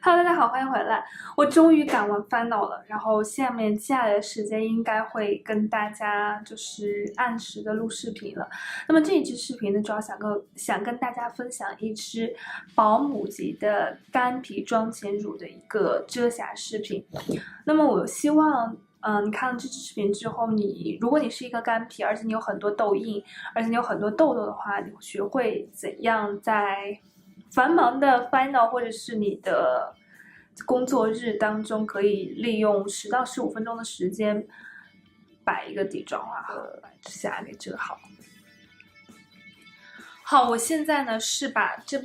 Hello，大家好，欢迎回来。我终于赶完 final 了，然后接下来的时间应该会跟大家就是按时的录视频了。那么这一支视频呢，主要想跟大家分享一支保姆级的干皮妆前乳的一个遮瑕视频。那么我希望。你看了这支视频之后，如果你是一个干皮，而且你有很多痘印，而且你有很多痘痘的话，你会学会怎样在繁忙的 final 或者是你的工作日当中，可以利用10到15分钟的时间，把一个底妆画和指甲给遮好。好，我现在呢是把这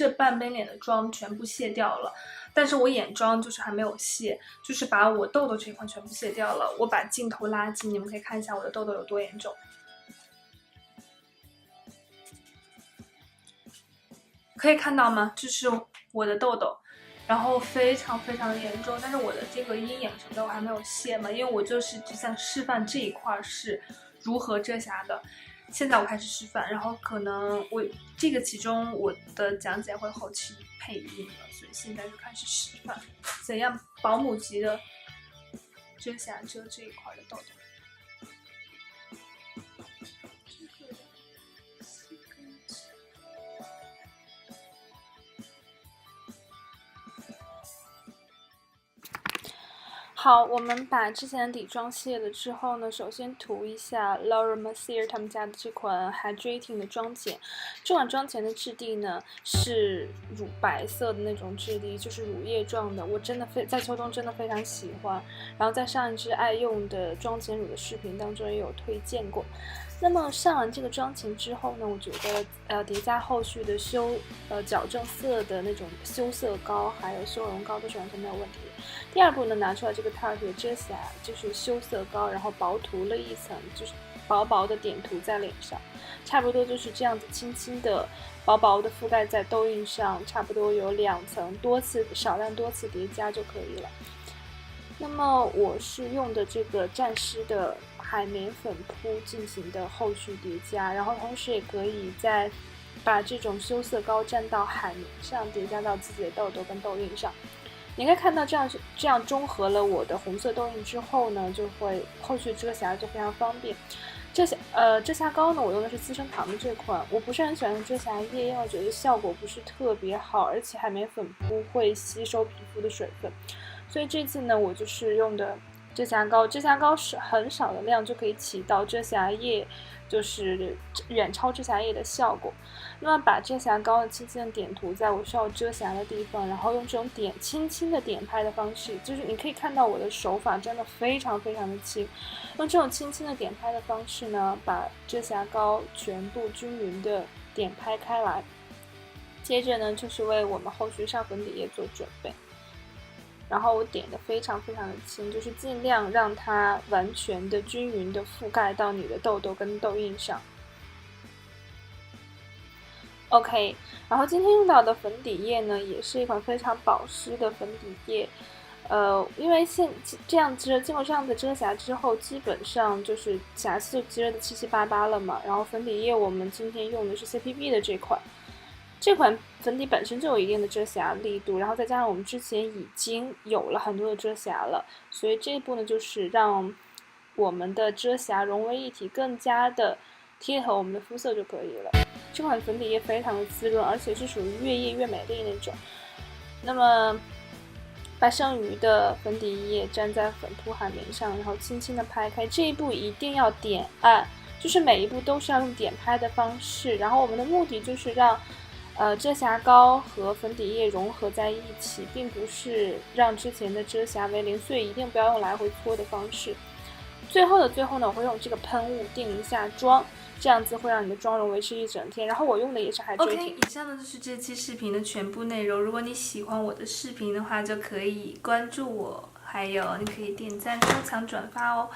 半边脸的妆全部卸掉了，但是我眼妆就是还没有卸，就是把我痘痘这一块全部卸掉了。我把镜头拉近，你们可以看一下我的痘痘有多严重。可以看到吗？这是我的痘痘，然后非常的严重。但是我的这个阴影什么的我还没有卸嘛，因为我就是只想示范这一块是如何遮瑕的。现在我开始示范，然后可能这个其中我的讲解会后期配音了，所以现在就开始示范怎样保姆级的遮瑕遮这一块的痘痘。好，我们把之前的底妆卸了之后呢，首先涂一下 Laura Mercier 他们家的这款 Hydrating 的妆前。这款妆前的质地呢是乳白色的那种质地，就是乳液状的。我真的在秋冬真的非常喜欢。然后在上一支爱用的妆前乳的视频当中也有推荐过。那么上完这个妆前之后呢，我觉得叠加后续的矫正色的那种修色膏还有修容膏都是完全没有问题的。第二步呢，拿出来这个 Tarte 的遮瑕，就是修色膏，然后薄涂了一层，就是薄薄的点涂在脸上，差不多就是这样子，轻轻的、薄薄的覆盖在痘印上，差不多有2层，少量多次叠加就可以了。那么我是用的这个蘸湿的海绵粉扑进行的后续叠加，然后同时也可以再把这种修色膏蘸到海绵上，叠加到自己的痘痘跟痘印上。你可以看到这样中和了我的红色痘印之后呢，就会后续遮瑕就非常方便。遮瑕膏呢，我用的是资生堂的这款，我不是很喜欢用遮瑕液，因为我觉得效果不是特别好，而且海绵粉扑会吸收皮肤的水分，所以这次呢，我就是用的遮瑕膏。遮瑕膏是很少的量就可以起到遮瑕液，就是远超遮瑕液的效果。那么把遮瑕膏轻轻的点涂在我需要遮瑕的地方，然后用这种轻轻的点拍的方式，就是你可以看到我的手法真的非常的轻，用这种轻轻的点拍的方式呢，把遮瑕膏全部均匀的点拍开来。接着呢，就是为我们后续上粉底液做准备。然后我点的非常的轻，就是尽量让它完全的均匀的覆盖到你的痘痘跟痘印上。OK， 然后今天用到的粉底液呢，也是一款非常保湿的粉底液。因为经过这样的遮瑕之后，基本上就是瑕疵就遮的七七八八了嘛。然后粉底液我们今天用的是 CPB 的这款粉底本身就有一定的遮瑕力度，然后再加上我们之前已经有了很多的遮瑕了，所以这一步呢，就是让我们的遮瑕融为一体，更加的贴合我们的肤色就可以了。这款粉底液非常的滋润，而且是属于越液越美丽那种。那么把剩余的粉底液沾在粉扑海绵上，然后轻轻的拍开。这一步一定要点按，就是每一步都是要用点拍的方式。然后我们的目的就是让遮瑕膏和粉底液融合在一起，并不是让之前的遮瑕为零，所以一定不要用来回搓的方式。最后呢，我会用这个喷雾定一下妆，这样子会让你的妆容维持一整天。然后我用的也是Hydrating。OK， 以上呢就是这期视频的全部内容。如果你喜欢我的视频的话，就可以关注我，还有你可以点赞、收藏、转发哦。